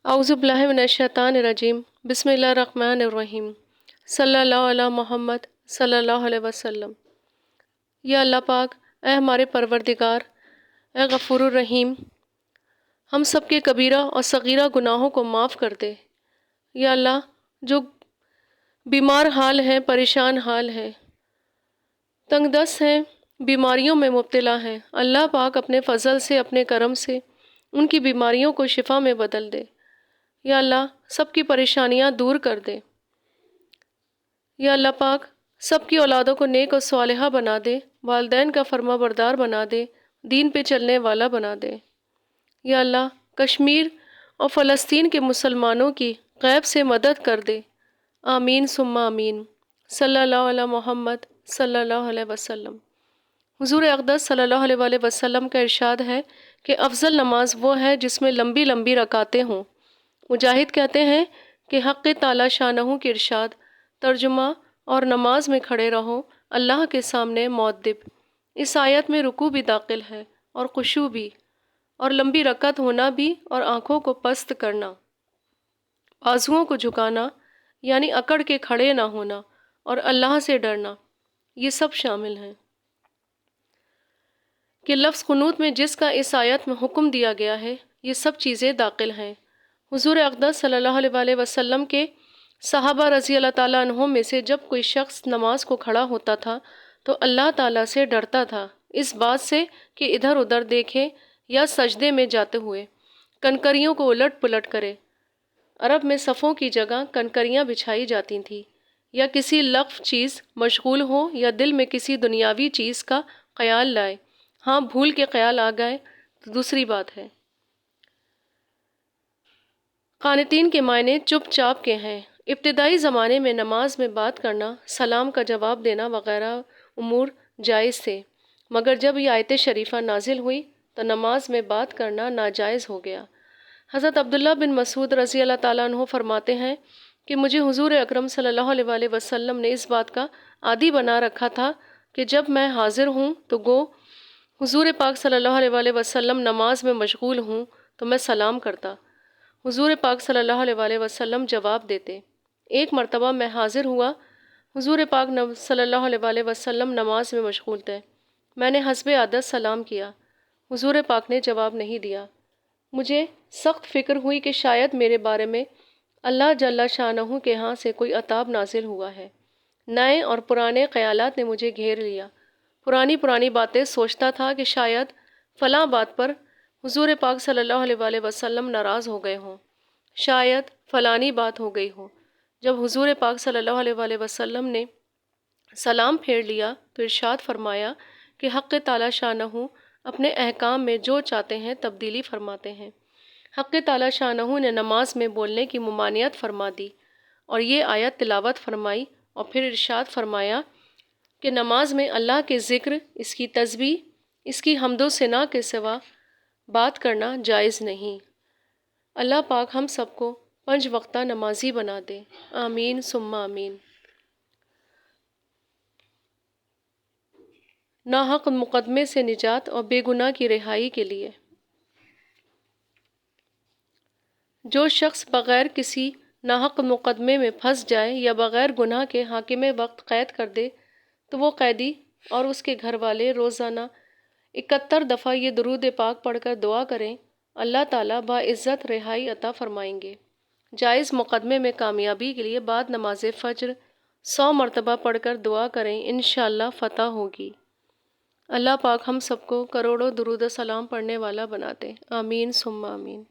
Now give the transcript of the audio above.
اعوذ باللہ من الشیطان الرجیم بسم اللہ الرحمن الرحیم صلی اللہ علیہ محمد صلی اللہ علیہ وسلم۔ یا اللہ پاک، اے ہمارے پروردگار، اے غفور الرحیم، ہم سب کے کبیرہ اور صغیرہ گناہوں کو معاف کر دے۔ یا اللہ، جو بیمار حال ہیں، پریشان حال ہیں، تنگ دست ہیں، بیماریوں میں مبتلا ہیں، اللہ پاک اپنے فضل سے، اپنے کرم سے ان کی بیماریوں کو شفا میں بدل دے۔ یا اللہ، سب کی پریشانیاں دور کر دے۔ یا اللہ پاک، سب کی اولادوں کو نیک اور صالحہ بنا دے، والدین کا فرما بردار بنا دے، دین پہ چلنے والا بنا دے۔ یا اللہ، کشمیر اور فلسطین کے مسلمانوں کی غیب سے مدد کر دے۔ آمین ثم آمین۔ صلی اللہ علیہ محمد صلی اللہ علیہ وسلم۔ حضور اقدس صلی اللہ علیہ وآلہ وسلم کا ارشاد ہے کہ افضل نماز وہ ہے جس میں لمبی لمبی رکعتیں ہوں۔ مجاہد کہتے ہیں کہ حق تعالی شانہ کے ارشاد، ترجمہ: اور نماز میں کھڑے رہو اللہ کے سامنے معدب۔ اس آیت میں رکوع بھی داخل ہے اور خشوع بھی، اور لمبی رکعت ہونا بھی، اور آنکھوں کو پست کرنا، بازوؤں کو جھکانا یعنی اکڑ کے کھڑے نہ ہونا، اور اللہ سے ڈرنا، یہ سب شامل ہیں۔ کہ لفظ قنوت میں جس کا اس آیت میں حکم دیا گیا ہے، یہ سب چیزیں داخل ہیں۔ حضور اقدس صلی اللہ علیہ وآلہ وسلم کے صحابہ رضی اللہ تعالیٰ عنہم میں سے جب کوئی شخص نماز کو کھڑا ہوتا تھا تو اللہ تعالیٰ سے ڈرتا تھا، اس بات سے کہ ادھر ادھر دیکھے یا سجدے میں جاتے ہوئے کنکریوں کو الٹ پلٹ کرے۔ عرب میں صفوں کی جگہ کنکریاں بچھائی جاتی تھیں، یا کسی لغو چیز مشغول ہو یا دل میں کسی دنیاوی چیز کا خیال لائے۔ ہاں، بھول کے خیال آ گئے تو دوسری بات ہے۔ قانتین کے معنی چپ چاپ کے ہیں۔ ابتدائی زمانے میں نماز میں بات کرنا، سلام کا جواب دینا وغیرہ امور جائز تھے، مگر جب یہ آیت شریفہ نازل ہوئی تو نماز میں بات کرنا ناجائز ہو گیا۔ حضرت عبداللہ بن مسعود رضی اللہ تعالیٰ عنہ فرماتے ہیں کہ مجھے حضور اکرم صلی اللہ علیہ وآلہ وسلم نے اس بات کا عادی بنا رکھا تھا کہ جب میں حاضر ہوں تو گو حضور پاک صلی اللہ علیہ وآلہ وسلم نماز میں مشغول ہوں تو میں سلام کرتا، حضور پاک صلی اللہ علیہ وآلہ وسلم جواب دیتے۔ ایک مرتبہ میں حاضر ہوا، حضور پاک صلی اللہ علیہ وآلہ وسلم نماز میں مشغول تھے، میں نے حسب عادت سلام کیا، حضور پاک نے جواب نہیں دیا۔ مجھے سخت فکر ہوئی کہ شاید میرے بارے میں اللہ جل شانہ کے ہاں سے کوئی عتاب نازل ہوا ہے۔ نئے اور پرانے خیالات نے مجھے گھیر لیا، پرانی باتیں سوچتا تھا کہ شاید فلاں بات پر حضور پاک صلی اللہ علیہ وآلہ وسلم ناراض ہو گئے ہوں، شاید فلانی بات ہو گئی ہو۔ جب حضور پاک صلی اللہ علیہ وآلہ وسلم نے سلام پھیر لیا تو ارشاد فرمایا کہ حق تعالی شانہ اپنے احکام میں جو چاہتے ہیں تبدیلی فرماتے ہیں۔ حق تعالی شانہ نے نماز میں بولنے کی ممانعت فرما دی اور یہ آیت تلاوت فرمائی، اور پھر ارشاد فرمایا کہ نماز میں اللہ کے ذکر، اس کی تسبیح، اس کی حمد و ثنا کے سوا بات کرنا جائز نہیں۔ اللہ پاک ہم سب کو 5 وقتہ نمازی بنا دے۔ آمین ثم آمین۔ ناحق مقدمے سے نجات اور بے گناہ کی رہائی کے لیے جو شخص بغیر کسی ناحق مقدمے میں پھنس جائے یا بغیر گناہ کے حاکم وقت قید کر دے تو وہ قیدی اور اس کے گھر والے روزانہ 71 دفعہ یہ درود پاک پڑھ کر دعا کریں، اللہ تعالیٰ باعزت رہائی عطا فرمائیں گے۔ جائز مقدمے میں کامیابی کے لیے بعد نماز فجر 100 مرتبہ پڑھ کر دعا کریں، انشاءاللہ فتح ہوگی۔ اللہ پاک ہم سب کو کروڑوں درود و سلام پڑھنے والا بنا دے۔ آمین ثم آمین۔